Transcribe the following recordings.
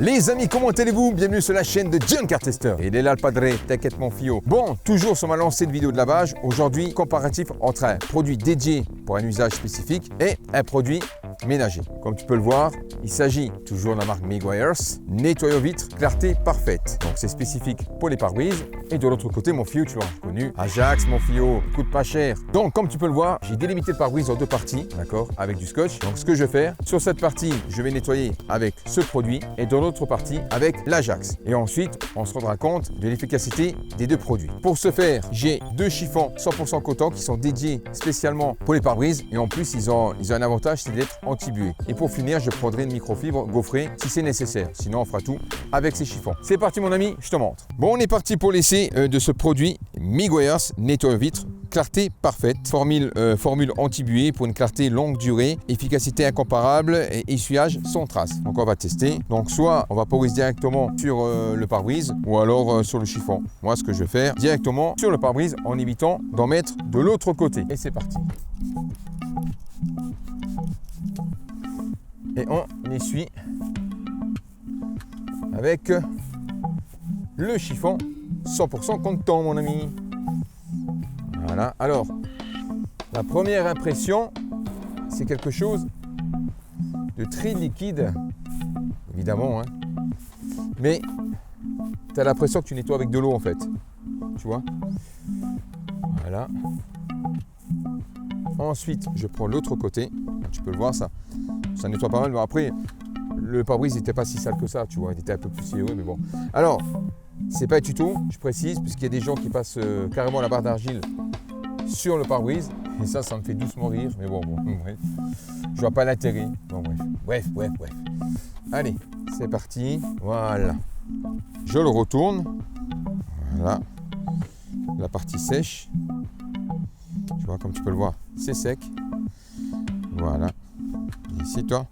Les amis, comment allez-vous? Bienvenue sur la chaîne de John Car Tester. Il est là le padré, t'inquiète mon fio. Bon, toujours sur ma lancée de vidéo de lavage. Aujourd'hui, comparatif entre un produit dédié pour un usage spécifique et un produit ménager. Comme tu peux le voir, il s'agit toujours de la marque Meguiar's, nettoyant vitre, clarté parfaite. Donc c'est spécifique pour les pare-brises. Et de l'autre côté, mon fio, tu l'as reconnu, Ajax, mon fio, il coûte pas cher. Donc comme tu peux le voir, j'ai délimité le pare-brise en deux parties, d'accord, avec du scotch. Donc ce que je vais faire, sur cette partie, je vais nettoyer avec ce produit et dans l'autre partie avec l'Ajax. Et ensuite, on se rendra compte de l'efficacité des deux produits. Pour ce faire, j'ai deux chiffons 100% coton qui sont dédiés spécialement pour les pare-brises. Et en plus, ils ont un avantage, c'est d'être anti-buée. Et pour finir, je prendrai une microfibre gaufrée si c'est nécessaire. Sinon, on fera tout avec ces chiffons. C'est parti mon ami, je te montre. Bon, on est parti pour l'essai de ce produit Meguiar's nettoyant vitre, clarté parfaite, formule anti-buée pour une clarté longue durée, efficacité incomparable et essuyage sans trace. Donc on va tester. Donc soit on va poriser directement sur le pare-brise ou alors sur le chiffon. Moi ce que je vais faire directement sur le pare-brise en évitant d'en mettre de l'autre côté. Et c'est parti. Et on essuie avec le chiffon 100% coton mon ami. Voilà, alors la première impression c'est quelque chose de très liquide évidemment, hein. Mais tu as l'impression que tu nettoies avec de l'eau en fait, tu vois. Voilà. Ensuite je prends l'autre côté, tu peux le voir, ça nettoie pas mal. Mais après le pare-brise n'était pas si sale que ça, tu vois, il était un peu poussiéreux mais bon. Alors c'est pas un tuto, je précise, puisqu'il y a des gens qui passent carrément la barre d'argile sur le pare-brise. Et ça me fait doucement rire. Mais bon, bref. Je vois pas l'intérêt. Bon, bref. Allez, c'est parti. Voilà. Je le retourne. Voilà. La partie sèche. Tu vois, comme tu peux le voir, c'est sec. Voilà. Et ici, toi.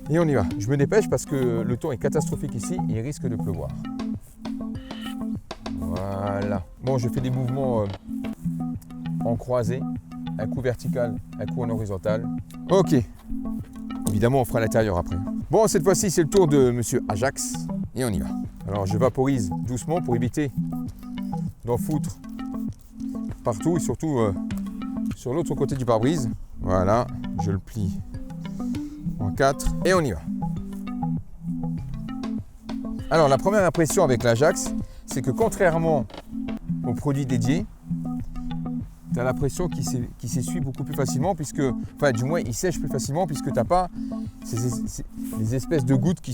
Et on y va. Je me dépêche parce que le temps est catastrophique ici et il risque de pleuvoir. Voilà. Bon, je fais des mouvements en croisé, un coup vertical, un coup en horizontal. Ok. Évidemment, on fera l'intérieur après. Bon, cette fois-ci, c'est le tour de monsieur Ajax et on y va. Alors, je vaporise doucement pour éviter d'en foutre partout et surtout sur l'autre côté du pare-brise. Voilà, je le plie en 4 et on y va. Alors la première impression avec l'Ajax, c'est que contrairement aux produits dédiés, tu as l'impression qu'il s'essuie beaucoup plus facilement puisque, enfin du moins il sèche plus facilement puisque tu n'as pas les espèces de gouttes qui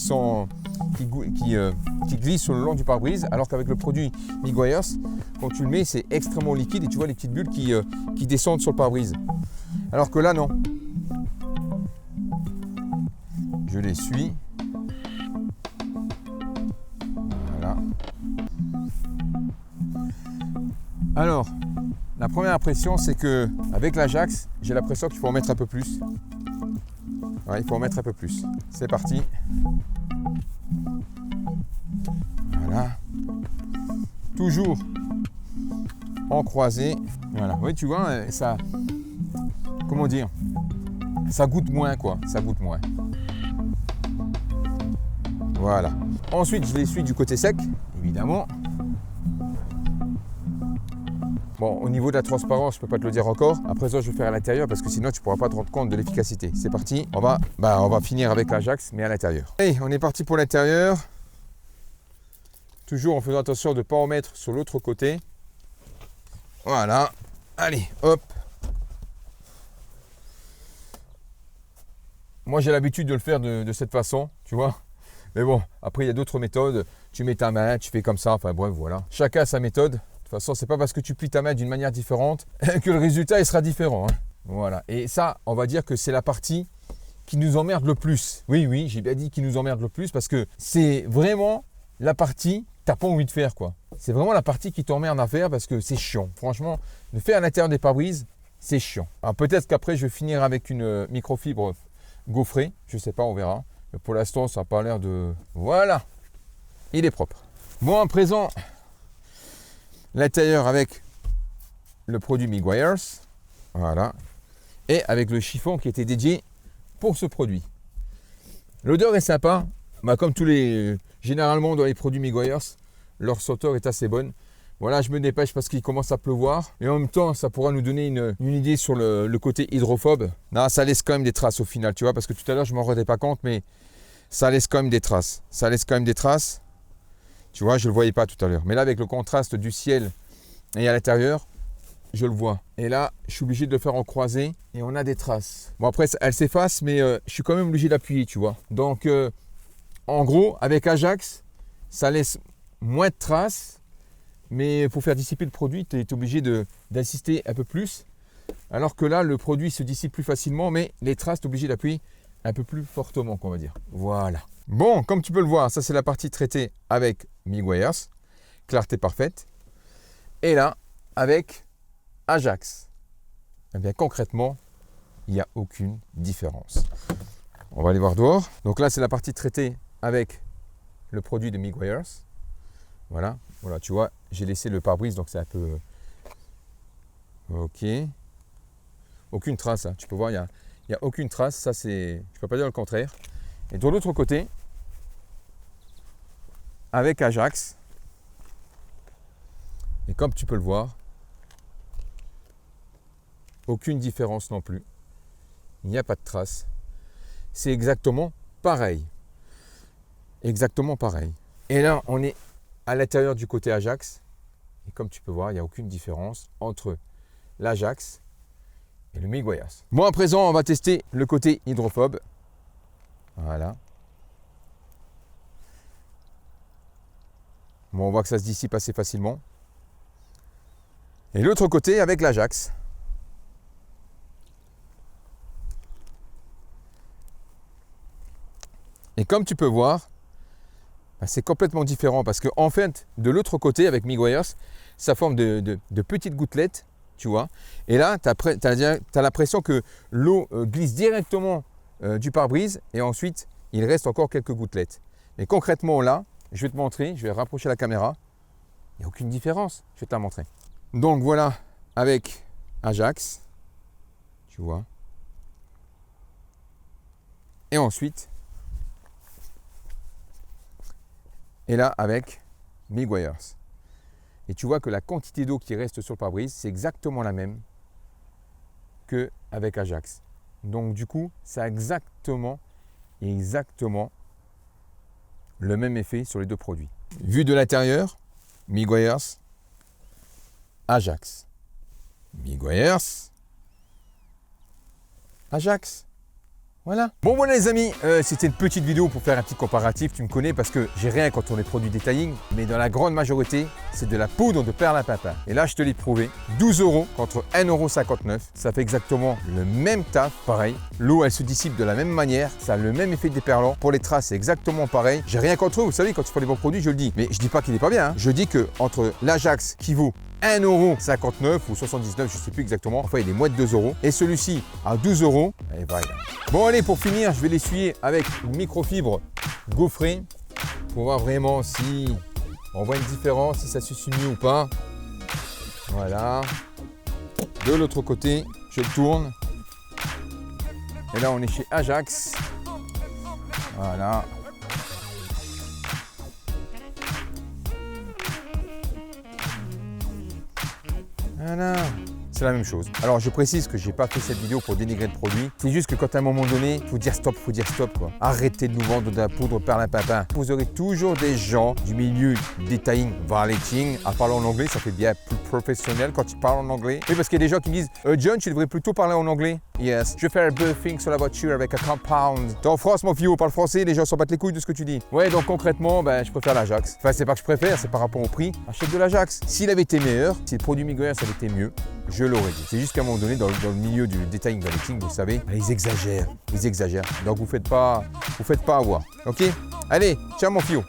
glissent sur le long du pare-brise, alors qu'avec le produit Meguiar's, quand tu le mets, c'est extrêmement liquide et tu vois les petites bulles qui descendent sur le pare-brise. Alors que là non. Je l'essuie. Voilà. Alors, la première impression, c'est que avec l'Ajax, j'ai l'impression qu'il faut en mettre un peu plus. Ouais, il faut en mettre un peu plus. C'est parti. Voilà. Toujours en croisé. Voilà. Oui, tu vois, ça. Comment dire? Ça goûte moins, quoi. Ça goûte moins. Voilà. Ensuite, je l'essuie du côté sec, évidemment. Bon, au niveau de la transparence, je ne peux pas te le dire encore. Après ça, je vais faire à l'intérieur parce que sinon, tu ne pourras pas te rendre compte de l'efficacité. C'est parti. On va finir avec l'Ajax, mais à l'intérieur. Allez, on est parti pour l'intérieur. Toujours en faisant attention de ne pas en mettre sur l'autre côté. Voilà. Allez, hop. Moi, j'ai l'habitude de le faire de cette façon, tu vois. Mais bon, après, il y a d'autres méthodes. Tu mets ta main, tu fais comme ça. Enfin, bref, voilà. Chacun a sa méthode. De toute façon, c'est pas parce que tu plies ta main d'une manière différente que le résultat il sera différent. Hein. Voilà. Et ça, on va dire que c'est la partie qui nous emmerde le plus. Oui, j'ai bien dit qui nous emmerde le plus parce que c'est vraiment la partie que tu n'as pas envie de faire, quoi. C'est vraiment la partie qui t'emmerde à faire parce que c'est chiant. Franchement, de faire à l'intérieur des pare-brises, c'est chiant. Alors peut-être qu'après, je vais finir avec une microfibre gaufrée. Je sais pas, on verra. Mais pour l'instant, ça n'a pas l'air de... Voilà. Il est propre. Bon, à présent, l'intérieur avec le produit Meguiar's. Voilà. Et avec le chiffon qui était dédié pour ce produit. L'odeur est sympa. Bah, comme généralement dans les produits Meguiar's, leur senteur est assez bonne. Voilà, je me dépêche parce qu'il commence à pleuvoir. Et en même temps, ça pourra nous donner une idée sur le côté hydrophobe. Non, ça laisse quand même des traces au final, tu vois. Parce que tout à l'heure, je ne m'en rendais pas compte, mais ça laisse quand même des traces. Ça laisse quand même des traces. Tu vois, je ne le voyais pas tout à l'heure. Mais là, avec le contraste du ciel et à l'intérieur, je le vois. Et là, je suis obligé de le faire en croisé et on a des traces. Bon, après, elle s'efface, mais je suis quand même obligé d'appuyer, tu vois. Donc, en gros, avec Ajax, ça laisse moins de traces. Mais pour faire dissiper le produit, tu es obligé d'insister un peu plus. Alors que là, le produit se dissipe plus facilement, mais les traces, tu es obligé d'appuyer un peu plus fortement, qu'on va dire. Voilà. Bon, comme tu peux le voir, ça c'est la partie traitée avec Meguiar's, clarté parfaite. Et là, avec Ajax. Eh bien, concrètement, il n'y a aucune différence. On va aller voir dehors. Donc là, c'est la partie traitée avec le produit de Meguiar's. Voilà, tu vois, j'ai laissé le pare-brise, donc c'est un peu... Ok. Aucune trace, hein. Tu peux voir, il n'y a aucune trace. Ça, c'est... Je ne peux pas dire le contraire. Et de l'autre côté, avec Ajax, et comme tu peux le voir, aucune différence non plus. Il n'y a pas de trace. C'est exactement pareil. Exactement pareil. Et là, on est à l'intérieur du côté Ajax, et comme tu peux voir, il n'y a aucune différence entre l'Ajax et le Meguiar's. Bon, à présent, on va tester le côté hydrophobe. Voilà. Bon, on voit que ça se dissipe assez facilement. Et l'autre côté avec l'Ajax. Et comme tu peux voir, c'est complètement différent parce qu'en fait, de l'autre côté, avec Meguiar's, ça forme de petites gouttelettes, tu vois. Et là, tu as l'impression que l'eau glisse directement du pare-brise et ensuite, il reste encore quelques gouttelettes. Mais concrètement, là, je vais te montrer, je vais rapprocher la caméra. Il n'y a aucune différence, je vais te la montrer. Donc voilà, avec Ajax, tu vois. Et ensuite, et là avec Meguiar's. Et tu vois que la quantité d'eau qui reste sur le pare-brise, c'est exactement la même qu'avec Ajax. Donc du coup, ça a exactement le même effet sur les deux produits. Vu de l'intérieur, Meguiar's, Ajax. Meguiar's, Ajax. Voilà. Bon voilà les amis, c'était une petite vidéo pour faire un petit comparatif. Tu me connais parce que j'ai rien quand on est produit detailing, mais dans la grande majorité, c'est de la poudre de perlimpinpin. Et là, je te l'ai prouvé, 12 € contre 1,59 €. Ça fait exactement le même taf, pareil. L'eau, elle se dissipe de la même manière, ça a le même effet déperlant. Pour les traces, c'est exactement pareil. J'ai rien contre eux, vous savez, quand tu fais des bons produits, je le dis. Mais je dis pas qu'il n'est pas bien, hein. Je dis que entre l'Ajax qui vaut 1,59 € ou 79, je ne sais plus exactement. Enfin, il est moins de 2 €. Et celui-ci à 12 €. Et voilà. Bon, allez, pour finir, je vais l'essuyer avec une microfibre gaufrée pour voir vraiment si on voit une différence, si ça se suit mieux ou pas. Voilà. De l'autre côté, je tourne. Et là, on est chez Ajax. Voilà. Voilà, c'est la même chose. Alors je précise que je n'ai pas fait cette vidéo pour dénigrer le produit. C'est juste que quand à un moment donné, il faut dire stop quoi. Arrêtez de nous vendre de la poudre perlimpinpin. Vous aurez toujours des gens du milieu detailing, varleting, à parler en anglais, ça fait bien plus professionnel quand ils parlent en anglais. Oui, parce qu'il y a des gens qui me disent John, tu devrais plutôt parler en anglais. Yes, je vais faire un buffing sur la voiture avec un compound. T'es en France, mon vieux, parle français, les gens s'en battent les couilles de ce que tu dis. Ouais, donc concrètement, je préfère l'Ajax. Enfin, c'est pas que je préfère, c'est par rapport au prix. Achète de l'Ajax. S'il avait été meilleur, si le produit Meguiar's avait été mieux, je l'aurais dit. C'est juste qu'à un moment donné, dans le milieu du detailing varleting, vous savez, ils exagèrent. Donc vous faites pas avoir. Ok? Allez, ciao mon fio.